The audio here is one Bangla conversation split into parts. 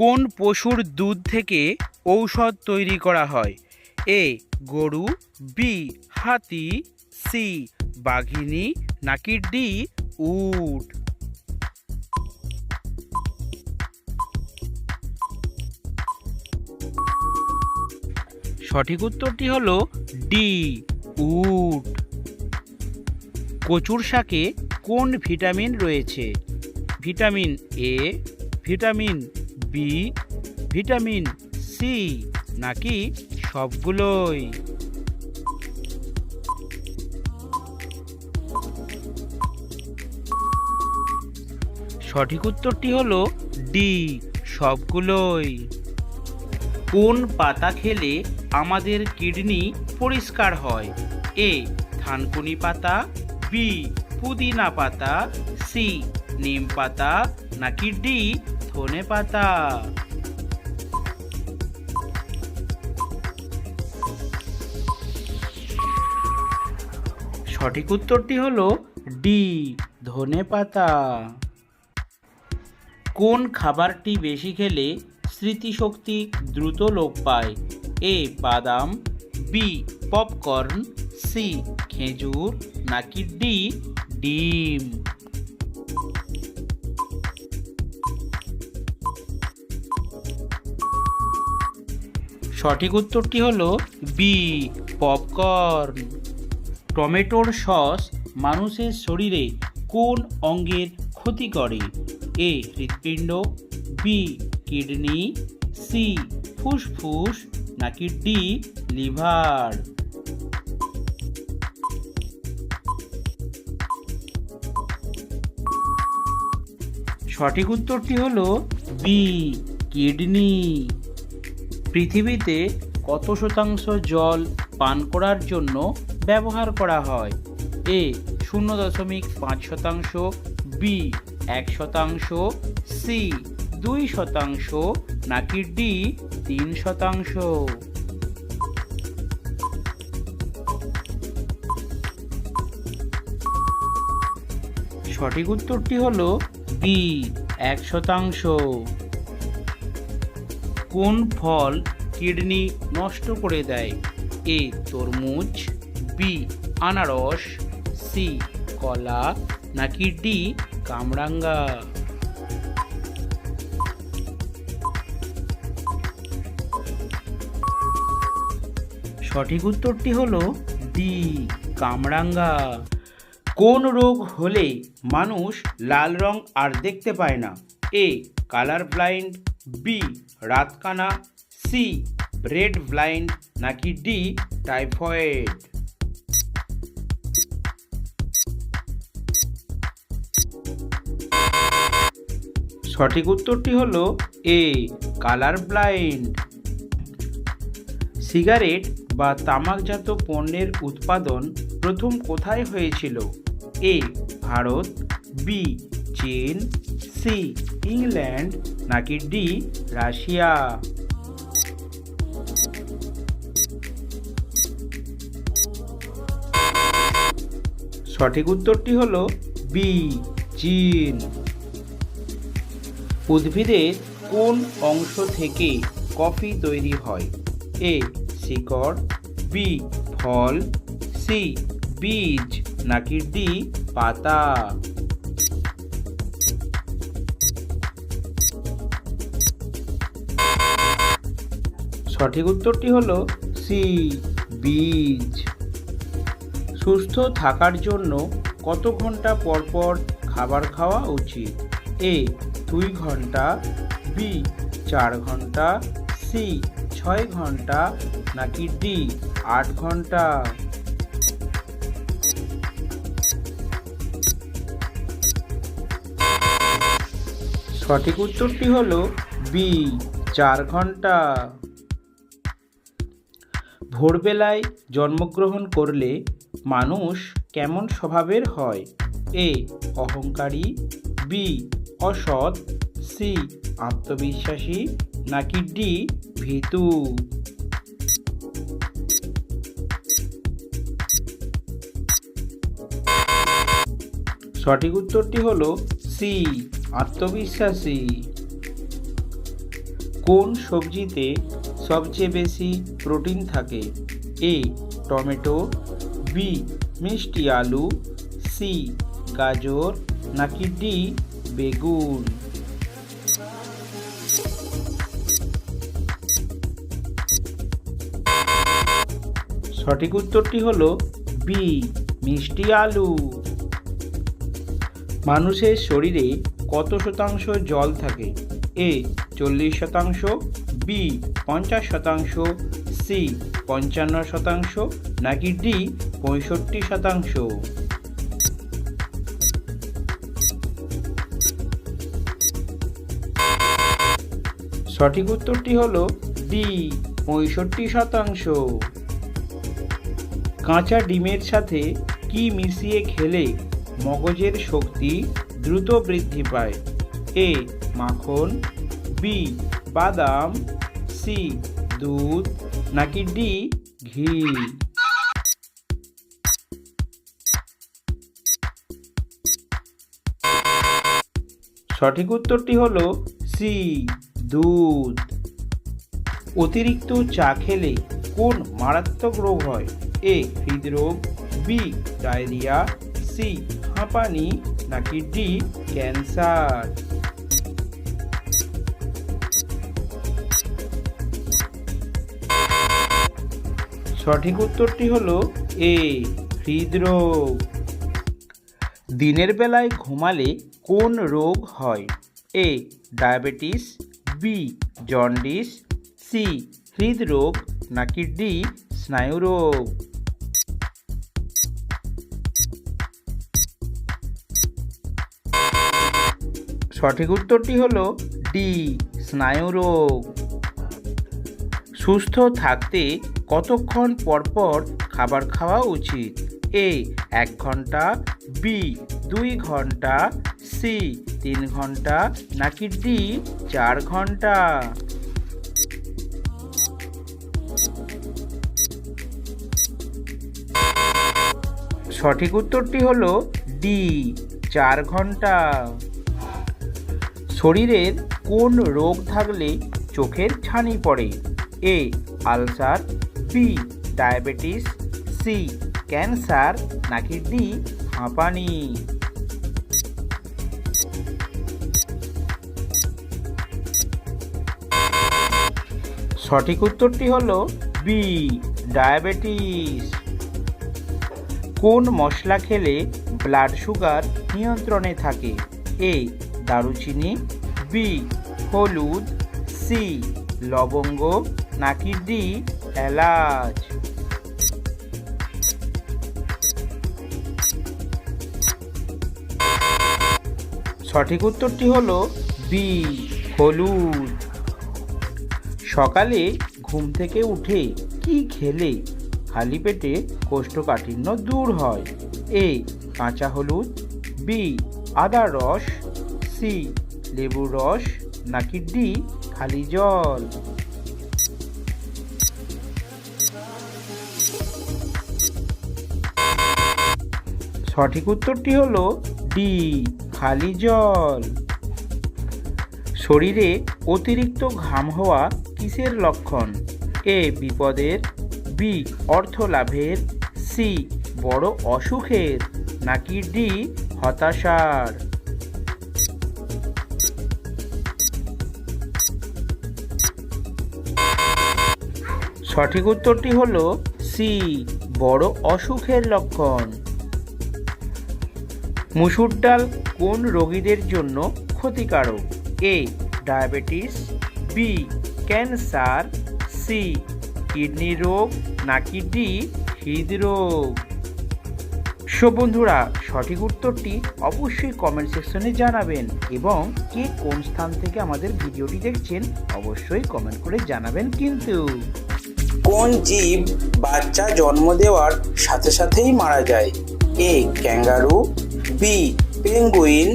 কোন পশুর দুধ থেকে ঔষধ তৈরি করা হয়? এ গরু, বি হাতি, সি বাঘিনী, নাকি ডি উট? সঠিক উত্তরটি হলো ডি উট। কচুর শাকে কোন ভিটামিন রয়েছে? Vitamin A, vitamin B, vitamin C, নাকি সবগুলোই? সঠিক উত্তরটি হলো ডি সবগুলোই। কোন পাতা খেলে আমাদের কিডনি পরিষ্কার হয়? এ থানকুনি পাতা, বি পুদিনা পাতা, সি নিম পাতা, নাকি ডি ধনে পাতা? সঠিক উত্তরটি হলো ডি ধনে পাতা। কোন খাবারটি বেশি খেলে স্মৃতিশক্তি দ্রুত লোপ পায়? এ বাদাম, বি পপকর্ন, সি খেজুর, নাকি ডি ডিম? সঠিক উত্তরটি হলো বি পপকর্ন। টমেটোর সস মানুষের শরীরে কোন অঙ্গের ক্ষতি করে? এ হৃৎপিণ্ড, বি কিডনি, সি ফুসফুস, নাকি ডি লিভার? সঠিক উত্তরটি হলো বি কিডনি। পৃথিবীতে কত শতাংশ জল পান করার জন্য ব্যবহার করা হয়? এ 0.5%, বি 1%, সি 2%, নাকি ডি 3%? সঠিক উত্তরটি হলো বি 1%। কোন ফল কিডনি নষ্ট করে দেয়? এ তরমুজ, বি আনারস, সি কলা, নাকি ডি কামরাঙ্গা? সঠিক উত্তরটি হলো ডি কামরাঙ্গা। কোন রোগ হলে মানুষ লাল রং আর দেখতে পায় না? এ কালার ব্লাইন্ড, বি রাতকানা, সি রেড ব্লাইন্ড, নাকি ডি টাইফয়েড? সঠিক উত্তরটি হলো এ কালার ব্লাইন্ড। সিগারেট বা তামাকজাত পণ্যের উৎপাদন প্রথম কোথায় হয়েছিল? এ ভারত, বি চীন, সি ইংল্যান্ড, নাকি ডি রাশিয়া? সঠিক উত্তরটি হলো বি চীন। উদ্ভিদের কোন অংশ থেকে কফি তৈরি হয়? এ শিকড়, বি ফল, সি বীজ, নাকি ডি পাতা? সঠিক উত্তরটি হলো সি বীজ। সুস্থ থাকার জন্য কত ঘন্টা পর পর খাবার খাওয়া উচিত? এ 2 ঘন্টা, বি 4 ঘন্টা, সি 6 ঘন্টা, নাকি ডি 8 ঘন্টা? সঠিক উত্তরটি হলো বি 4 ঘন্টা। ভোরবেলায় জন্মগ্রহণ করলে মানুষ কেমন স্বভাবের হয়? এ অহংকারী, বি অসৎ, সি আত্মবিশ্বাসী, নাকি ডি ভীতু? সঠিক উত্তরটি হলো সি আত্মবিশ্বাসী। কোন সবজিতে সবচেয়ে বেশি প্রোটিন থাকে? এ টমেটো, বি মিষ্টি আলু, সি গাজর, নাকি ডি বেগুন? সঠিক উত্তরটি হলো বি মিষ্টি আলু। মানুষের শরীরে কত শতাংশ জল থাকে? এ 40%, বি 50%, সি 55%, নাকি ডি 65%? সঠিক উত্তরটি হলো ডি 65%। কাঁচা ডিমের সাথে কি মিশিয়ে খেলে মগজের শক্তি দ্রুত বৃদ্ধি পায়? এ মাখন, বি বাদাম, সি দুধ, নাকি ডি ঘি? সঠিক উত্তরটি হলো সি দুধ। অতিরিক্ত চা খেলে কোন মারাত্মক রোগ হয়? এ হৃদরোগ, বি ডায়রিয়া, সি হাঁপানি, নাকি ডি ক্যান্সার? সঠিক উত্তরটি হলো এ হৃদরোগ। দিনের বেলায় ঘুমালে কোন রোগ হয়? A diabetes, B jaundice, C হৃদরোগ, নাকি ডি স্নায়ুরোগ? সঠিক উত্তরটি হলো ডি স্নায়ুরোগ। সুস্থ থাকতে কতক্ষণ পরপর খাবার খাওয়া উচিত? এ 1 ঘন্টা, বি 2 ঘন্টা, সি 3 ঘন্টা, নাকি ডি 4 ঘন্টা? সঠিক উত্তরটি হলো ডি 4 ঘন্টা। শরীরের কোন রোগ থাকলে চোখের ছানি পড়ে? A ulcer, B diabetes, C cancer, নাকি ডি হাঁপানি? সঠিক উত্তরটি হলো বি ডায়াবেটিস। কোন মশলা খেলে ব্লাড সুগার নিয়ন্ত্রণে থাকে? এ দারুচিনি, বি হলুদ, সি লবঙ্গ, নাকি ডি এলাচ? সঠিক উত্তরটি হলো বি হলুদ। সকালে ঘুম থেকে উঠে কি খেলে খালি পেটে কোষ্ঠকাঠিন্য দূর হয়? এ কাঁচা হলুদ, বি আদার রস, সি লেবুর রস, নাকি ডি খালি জল? সঠিক উত্তরটি হলো ডি খালি জল। শরীরে অতিরিক্ত ঘাম হওয়া কিসের লক্ষণ? এ বিপদের, বি অর্থ লাভের, সি বড় অসুখের, নাকি ডি হতাশার? সঠিক উত্তরটি হলো সি বড় অসুখের লক্ষণ। মুসুর ডাল কোন রোগীদের জন্য ক্ষতিকারক? A diabetes, B cancer, C kidney রোগ, নাকি ডি হৃদরোগ? বন্ধুরা, সঠিক উত্তরটি অবশ্যই কমেন্ট সেকশনে জানাবেন এবং কে কোন স্থান থেকে আমাদের ভিডিওটি দেখছেন অবশ্যই কমেন্ট করে জানাবেন। কিন্তু কোন জীব বাচ্চা জন্ম দেওয়ার সাথে সাথেই মারা যায়? এ ক্যাঙ্গারু, বি পেঙ্গুইন,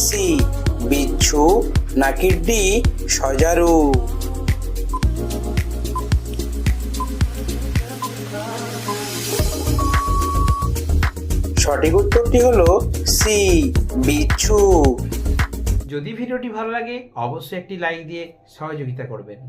সি বিচ্ছু, নাকি ডি সজারু? সঠিক উত্তরটি হলো সি বিচ্ছু। যদি ভিডিওটি ভালো লাগে অবশ্যই একটি লাইক দিয়ে সহযোগিতা করবেন।